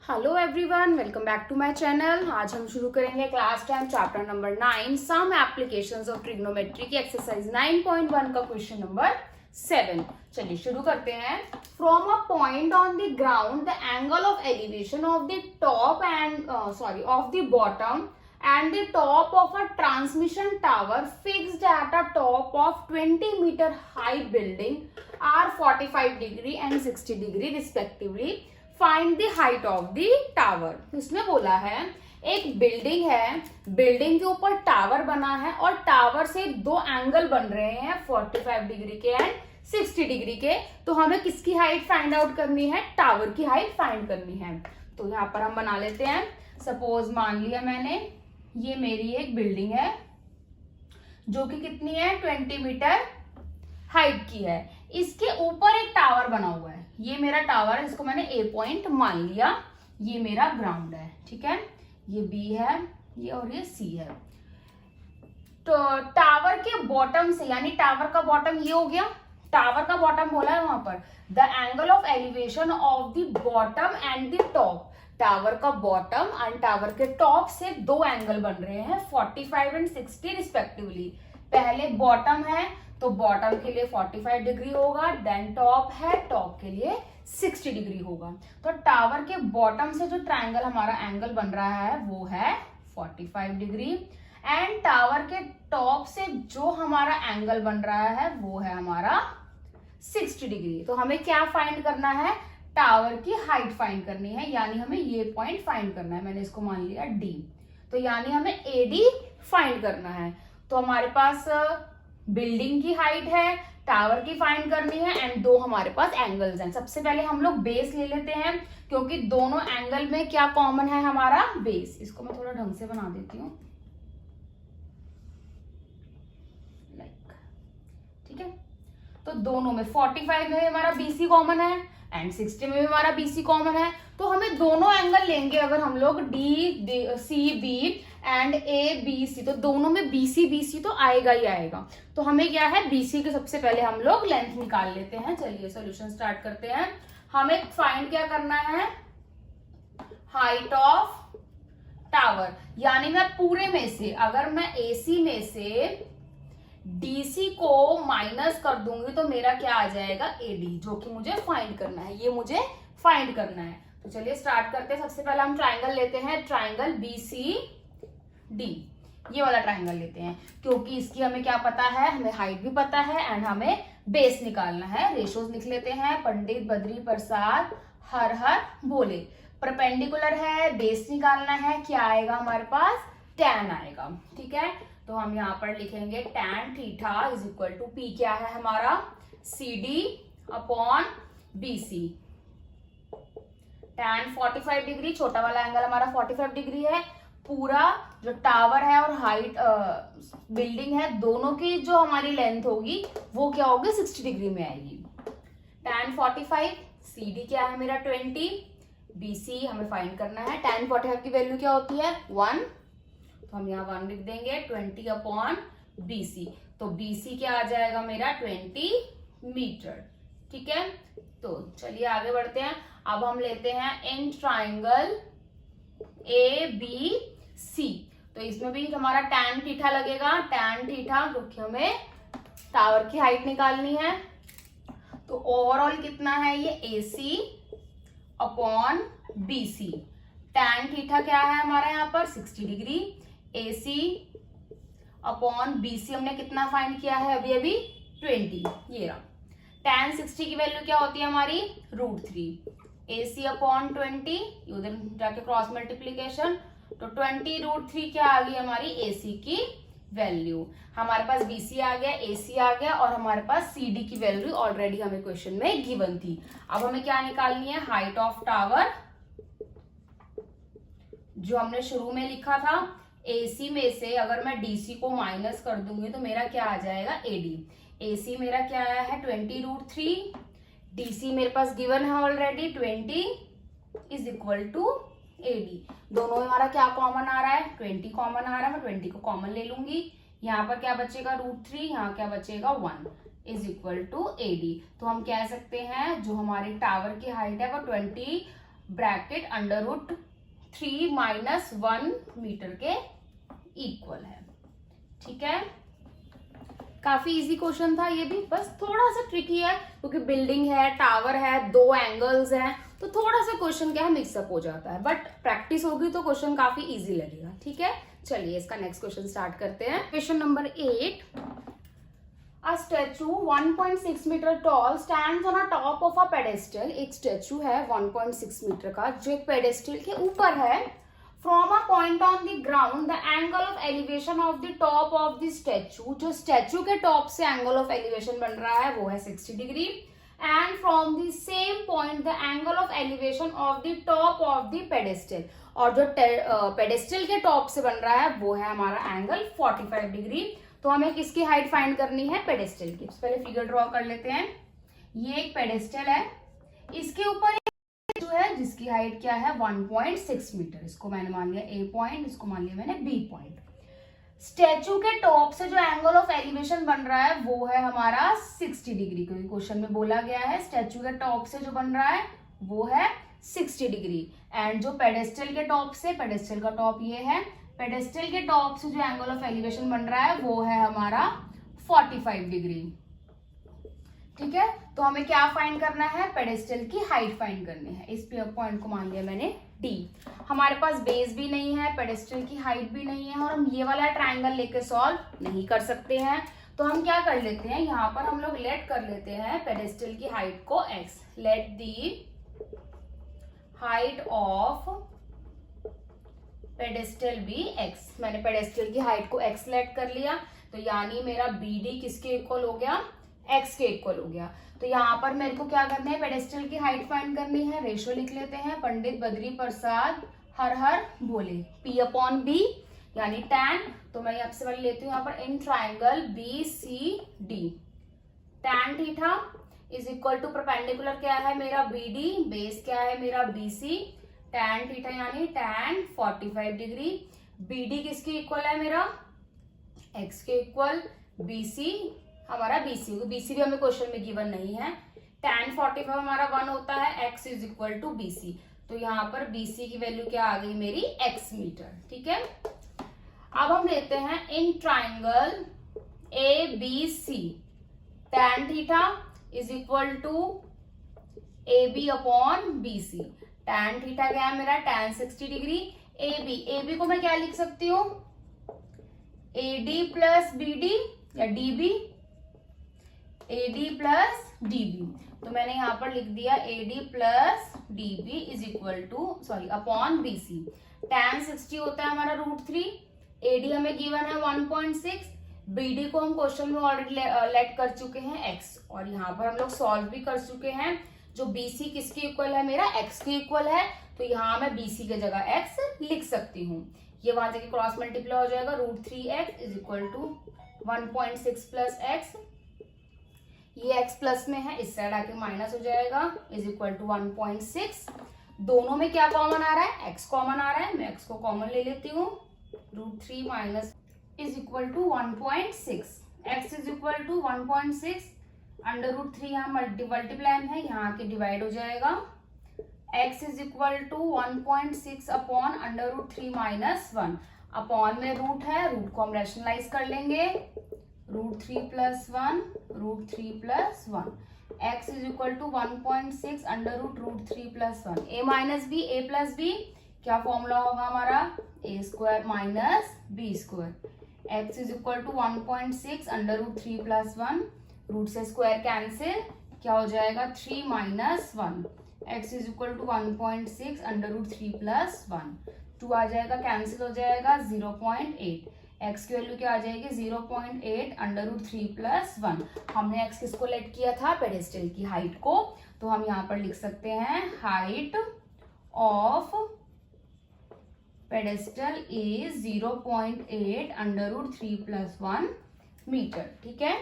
Hello everyone, welcome back to my channel. आज हम शुरू करेंगे class 10 chapter number 9 some applications of trigonometry की एक्सरसाइज 9.1 का क्वेश्चन नंबर 7। चलिए शुरू करते हैं। From a point on the ground the angle of elevation of the top and of the bottom and the top of a transmission tower fixed at a top of 20 meter high building are 45 degree and 60 degree respectively. Find the height of the tower. इसमें बोला है एक building है, building के ऊपर tower बना है और टावर से दो एंगल बन रहे हैं 45 डिग्री के एंड 60 डिग्री के। तो हमें किसकी हाइट फाइंड आउट करनी है? टावर की हाइट फाइंड करनी है। तो यहाँ पर हम बना लेते हैं। सपोज मान लिया मैंने, ये मेरी एक बिल्डिंग है जो कि कितनी है 20 मीटर हाइट की है। इसके ऊपर एक टावर बना हुआ है, ये मेरा टावर है, इसको मैंने ए पॉइंट मान लिया। ये मेरा ग्राउंड है, ठीक है, ये बी है, ये और ये सी है। तो टावर के बॉटम से, यानी टावर का बॉटम ये हो गया, टावर का बॉटम बोला है वहां पर, the angle of elevation of the bottom and the top. Tower का बॉटम एंड टावर के टॉप से दो एंगल बन रहे हैं 45 एंड 60 रिस्पेक्टिवली। पहले बॉटम है तो बॉटम के लिए 45 डिग्री होगा, देन टॉप है, टॉप के लिए 60 डिग्री होगा। तो टावर के बॉटम से जो ट्रायंगल हमारा एंगल बन रहा है वो है 45 डिग्री एंड टावर के टॉप से जो हमारा एंगल बन रहा है वो है हमारा 60 डिग्री। तो हमें क्या फाइंड करना है? टावर की हाइट फाइंड करनी है, यानी हमें ये पॉइंट फाइंड करना है। मैंने इसको मान लिया डी, तो यानी हमें एडी फाइंड करना है। तो हमारे पास बिल्डिंग की हाइट है, टावर की फाइंड करनी है एंड दो हमारे पास एंगल्स हैं। सबसे पहले हम लोग बेस ले लेते हैं, क्योंकि दोनों एंगल में क्या कॉमन है? हमारा बेस। इसको मैं थोड़ा ढंग से बना देती हूँ, ठीक है। तो दोनों में 45 में हमारा बीसी कॉमन है एंड 60 में भी हमारा बीसी कॉमन है। तो हमें दोनों एंगल लेंगे अगर हम लोग D C B and A B C, तो दोनों में बीसी बीसी तो आएगा ही आएगा। तो हमें क्या है, बीसी के सबसे पहले हम लोग लेंथ निकाल लेते हैं। चलिए सॉल्यूशन स्टार्ट करते हैं। हमें फाइंड क्या करना है? हाइट ऑफ टावर, यानी मैं पूरे में से, अगर मैं एसी में से डीसी को माइनस कर दूंगी तो मेरा क्या आ जाएगा? एडी, जो कि मुझे फाइंड करना है, ये मुझे फाइंड करना है। तो चलिए स्टार्ट करते हैं। सबसे पहले हम ट्राइंगल लेते हैं, ट्राइंगल बीसी डी, ये वाला ट्राइंगल लेते हैं, क्योंकि इसकी हमें क्या पता है? हमें हाइट भी पता है एंड हमें बेस निकालना है। रेशोज लिख लेते हैं, पंडित बद्री प्रसाद हर हर बोले। परपेंडिकुलर है, बेस निकालना है, क्या आएगा हमारे पास? tan आएगा, ठीक है। तो हम यहाँ पर लिखेंगे tan theta is equal to p, क्या है हमारा? C D upon B C. tan 45 degree, छोटा वाला एंगल हमारा 45 डिग्री है। पूरा जो टावर है और हाइट बिल्डिंग है, दोनों की जो हमारी लेंथ होगी वो क्या होगी? 60 डिग्री में आएगी। tan 45, सी डी क्या है मेरा 20, बी सी हमें फाइंड करना है। tan 45 की वैल्यू क्या होती है? 1, तो हम यहाँ 1 लिख देंगे। 20 अपॉन बीसी, तो बीसी क्या आ जाएगा मेरा? 20 मीटर, ठीक है। तो चलिए आगे बढ़ते हैं। अब हम लेते हैं in triangle A B C, तो इसमें भी हमारा tan थीटा लगेगा। tan थीटा, क्योंकि हमें टावर की हाइट निकालनी है। तो ओवरऑल कितना है ये? AC upon BC। tan theta क्या है हमारा यहाँ पर? 60 डिग्री। AC अपॉन BC हमने कितना फाइंड किया है अभी अभी? 20, ये रहा। tan 60 की वैल्यू क्या होती है हमारी? √3। AC अपॉन 20, उधर जाके क्रॉस मल्टीप्लीकेशन, तो 20 √3 क्या आ गई हमारी? AC की वैल्यू। हमारे पास BC आ गया, AC आ गया और हमारे पास CD की वैल्यू ऑलरेडी हमें क्वेश्चन में गिवन थी। अब हमें क्या निकालनी है? हाइट ऑफ टावर, जो हमने शुरू में लिखा था। AC में से अगर मैं DC को माइनस कर दूंगी तो मेरा क्या आ जाएगा? AD। AC मेरा क्या आया है? 20 √3, DC मेरे पास गिवन है already 20 is equal to AD। दोनों में हमारा क्या कॉमन आ रहा है? 20 कॉमन आ रहा है, मैं 20 को कॉमन ले लूंगी। यहाँ पर क्या बचेगा? √3, यहाँ क्या बचेगा? 1 इज इक्वल टू AD। तो हम कह सकते हैं जो हमारी टावर की हाइट है वो 20 ब्रैकेट √3 - 1 मीटर के इक्वल है। ठीक है, काफी इजी क्वेश्चन था ये भी, बस थोड़ा सा ट्रिकी है क्योंकि बिल्डिंग है, टावर है, 2 एंगल्स हैं, तो थोड़ा सा क्वेश्चन क्या है मिक्सअप हो जाता है, बट प्रैक्टिस होगी तो क्वेश्चन काफी इजी लगेगा। ठीक है, चलिए इसका नेक्स्ट क्वेश्चन स्टार्ट करते हैं। Question number 8, a statue 1.6 metre tall stands on a top of a pedestal. एक स्टैचू है 1.6 मीटर का जो एक पेडेस्टल के ऊपर है। From a point on the ground the angle of elevation of the top of the statue, जो statue के टॉप से एंगल ऑफ एलिवेशन बन रहा है वो है 60 degree. And from the same point the angle of elevation of the top of the pedestal, और जो पेडेस्टल के टॉप से बन रहा है वो है हमारा एंगल 45 डिग्री। तो हमें किसकी हाइट फाइंड करनी है? पेडेस्टल की। पहले फिगर ड्रॉ कर लेते हैं। ये एक पेडेस्टल है, इसके ऊपर जो है जिसकी हाइट क्या है 1.6 मीटर। इसको मैंने मान लिया ए पॉइंट, इसको मान लिया मैंने बी पॉइंट। स्टैचू के टॉप से जो एंगल ऑफ एलिवेशन बन रहा है वो है हमारा 60 डिग्री, क्योंकि क्वेश्चन में बोला गया है स्टैचू के टॉप से जो बन रहा है वो है 60 डिग्री। एंड जो पेडेस्टल के टॉप से, पेडेस्टल का टॉप ये है, पेडेस्टल के टॉप से जो एंगल ऑफ एलिवेशन बन रहा है वो है हमारा 45 डिग्री। ठीक है, तो हमें क्या फाइंड करना है? पेडेस्टल की हाइट फाइंड करनी है। इस पॉइंट को मान लिया मैंने डी। हमारे पास बेस भी नहीं है, पेडेस्टल की हाइट भी नहीं है, और हम ये वाला ट्राइंगल लेके सॉल्व नहीं कर सकते हैं। तो हम क्या कर लेते हैं, यहाँ पर हम लोग लेट कर लेते हैं पेडेस्टल की हाइट को x। Let the height of pedestal भी x। मैंने पेडेस्टल की हाइट को x लेट कर लिया, तो यानी मेरा BD किसके इक्वल हो गया? x के इक्वल हो गया। तो यहाँ पर मेरे को क्या करना है? पेडेस्टल की हाइट फाइंड करनी है। रेशियो लिख लेते हैं, पंडित बद्री प्रसाद हर हर बोले, P/B यानी tan। तो मैं यहाँ से वाली लेती हूँ यहाँ पर in triangle BCD, tan theta is equal to perpendicular क्या है मेरा BD, बेस क्या है मेरा BC, tan थीटा यानी tan 45 डिग्री। BD किसके इक्वल है मेरा? x के इक्वल। BC हमारा BC, BC भी हमें क्वेश्चन में गिवन नहीं है। tan 45 हमारा 1 होता है, x is equal to BC। तो यहाँ पर BC की वैल्यू क्या आ गई मेरी? x metre. ठीक है, अब हम लेते हैं in triangle ABC, tan theta is equal to AB/BC। tan theta क्या है मेरा? tan 60 degree. AB को मैं क्या लिख सकती हूँ? AD प्लस BD या DB, AD प्लस DB। तो मैंने यहाँ पर लिख दिया AD plus DB is equal two upon BC। tan 60 होता है हमारा √3, AD हमें गिवन है 1.6, BD को हम क्वेश्चन में ऑलरेडी लेट कर चुके हैं x, और यहाँ पर हम लोग सॉल्व भी कर चुके हैं। जो BC किसके इक्वल है मेरा? x के इक्वल है, तो यहाँ मैं BC की जगह x लिख सकती हूँ। ये वहां जाके क्रॉस मल्टीप्लाई हो जाएगा, √3x is equal to 1.6 plus x। ये x प्लस में है, इस साइड आके माइनस हो जाएगा, इज इक्वल टू 1.6। दोनों में क्या कॉमन आ रहा है? x कॉमन आ रहा है, मैं x को कॉमन ले लेती हूँ। √3 minus is equal to 1.6, x is equal to 1.6, √3 यहाँ मल्टीप्लाई है, यहाँ आके डिवाइड हो जाएगा। x is equal to 1.6 upon √3 minus 1। Upon में रूट है, रूट को हम रैशनलाइज कर लेंगे, √3 plus 1, √3 plus 1। x is equal to 1.6 √√3 plus 1। a minus b, a plus b क्या फॉर्मूला होगा हमारा? a² minus b²। x is equal to 1.6 √3 plus 1, root से स्क्वायर कैंसिल, क्या हो जाएगा? 3 minus 1। x is equal to 1.6 √3 plus 1, 2 आ जाएगा, cancel हो जाएगा, 0.8। x की वैल्यू क्या आ जाएगी? 0.8 √3 प्लस 1। हमने x किसको लेट किया था? पेडेस्टल की हाइट को। तो हम यहाँ पर लिख सकते हैं height of pedestal is 0.8 √3 plus 1 metre. ठीक है,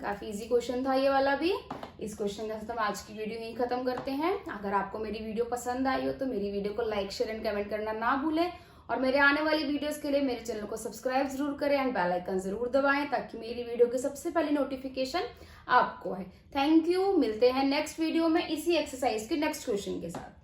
काफी इजी क्वेश्चन था ये वाला भी। इस क्वेश्चन के साथ हम आज की वीडियो यहीं खत्म करते हैं। अगर आपको मेरी वीडियो पसंद आई हो तो मेरी वीडियो को लाइक, शेयर एंड कमेंट करना ना भूलें, और मेरे आने वाली वीडियोस के लिए मेरे चैनल को सब्सक्राइब जरूर करें एंड बेल आइकन जरूर दबाएं, ताकि मेरी वीडियो की सबसे पहले नोटिफिकेशन आपको आए। थैंक यू, मिलते हैं नेक्स्ट वीडियो में इसी एक्सरसाइज के नेक्स्ट क्वेश्चन के साथ।